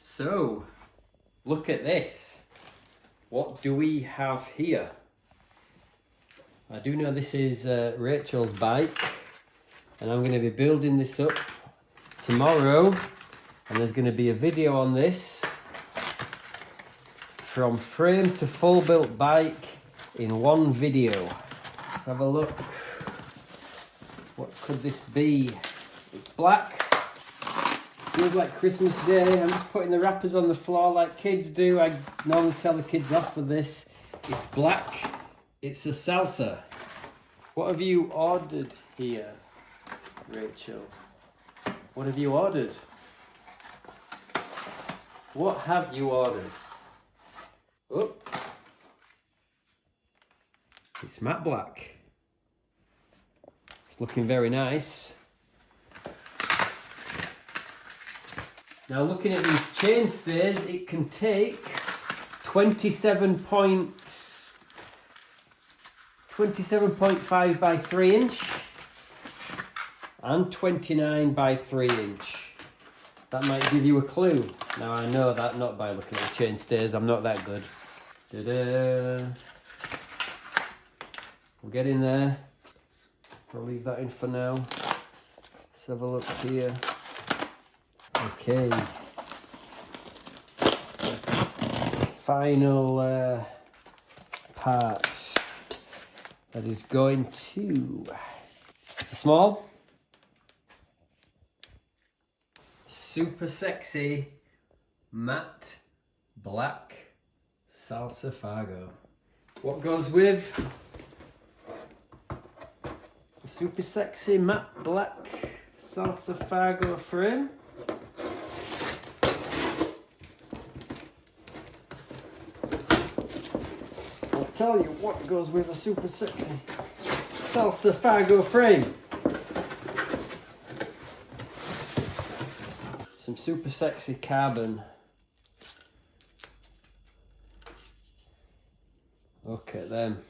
So, look at this. What do we have here? I do know this is Rachel's bike, and I'm going to be building this up tomorrow, and there's going to be a video on this from frame to full built bike in one video. Let's have a look. What could this be? It's black. Feels like Christmas Day. I'm just putting the wrappers on the floor like kids do. I normally tell the kids off for this. It's black. It's a salsa. What have you ordered here, Rachel? What have you ordered? What have you ordered? Oh, it's matte black. It's looking very nice. Now looking at these chain stays, it can take 27.5 by 3 inch and 29 by 3 inch. That might give you a clue. Now I know that not by looking at the chain stays, I'm not that good. Ta-da. We'll get in there. I'll leave that in for now. Let's have a look here. Okay. Final part that is going to... It's a small, super sexy, matte black Salsa Fargo. What goes with a super sexy matte black Salsa Fargo frame? I'll tell you what goes with a super sexy Salsa Fargo frame. Some super sexy carbon. Look at them.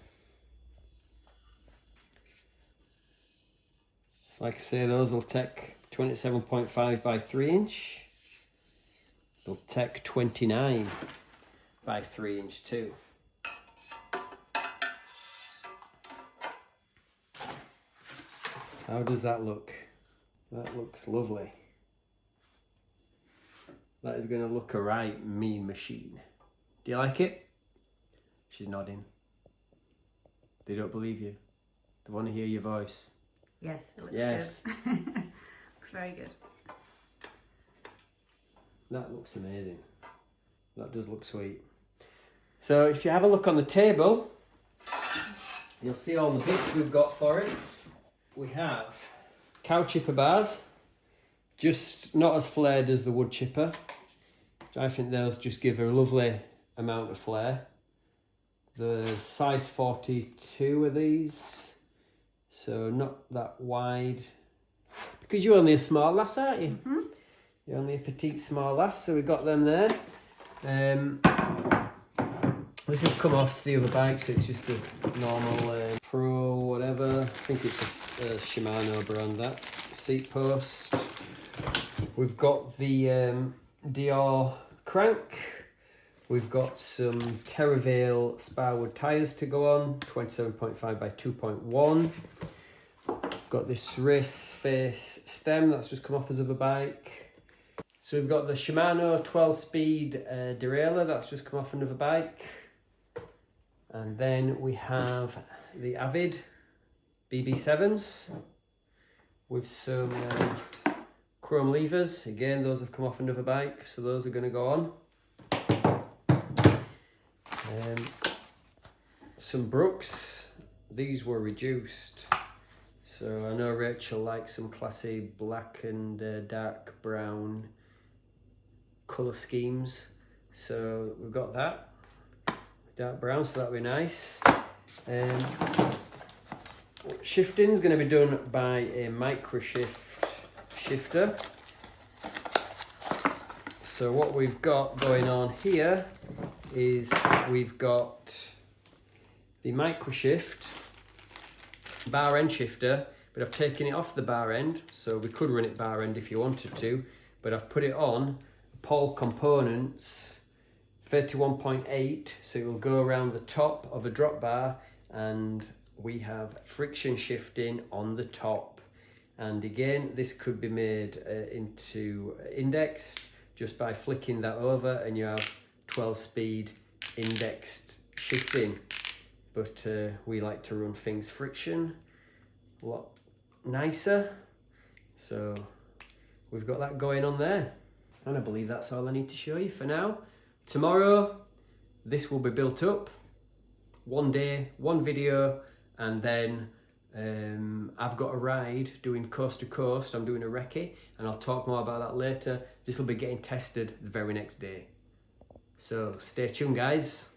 Like I say, those will take 27.5 by 3 inch. They'll take 29 by 3 inch too. How does that look? That looks lovely. That is going to look a right mean machine. Do you like it? She's nodding. They don't believe you. They want to hear your voice. Yes, it looks yes. good. Looks very good. That looks amazing. That does look sweet. So if you have a look on the table, you'll see all the bits we've got for it. We have cow chipper bars, just not as flared as the wood chipper. I think those just give a lovely amount of flare. The size 42 of these, so not that wide. Because you're only a small lass, aren't you? Mm-hmm. You're only a petite small lass, so we've got them there. This has come off the other bike, so it's just a normal Pro whatever. I think it's a Shimano brand, that. Seat post. We've got the Dior crank. We've got some Terravale Sparwood tyres to go on, 27.5 by 2.1. Got this race face stem that's just come off his other bike. So we've got the Shimano 12-speed derailleur that's just come off another bike. And then we have the Avid BB7s with some chrome levers. Again, those have come off another bike, so those are going to go on. Some Brooks. These were reduced. So I know Rachel likes some classy black and dark brown colour schemes. So we've got that. Dark brown, so that'll be nice. Shifting is going to be done by a Microshift shifter. So what we've got going on here is we've got the Microshift bar end shifter, but I've taken it off the bar end, so we could run it bar end if you wanted to, but I've put it on Paul components, 31.8, so it will go around the top of a drop bar, and we have friction shifting on the top. And again, this could be made into indexed just by flicking that over, and you have 12 speed indexed shifting. But we like to run things friction, a lot nicer. So we've got that going on there. And I believe that's all I need to show you for now. Tomorrow, this will be built up. One day, one video, and then I've got a ride doing coast to coast. I'm doing a recce, and I'll talk more about that later. This will be getting tested the very next day. So stay tuned, guys.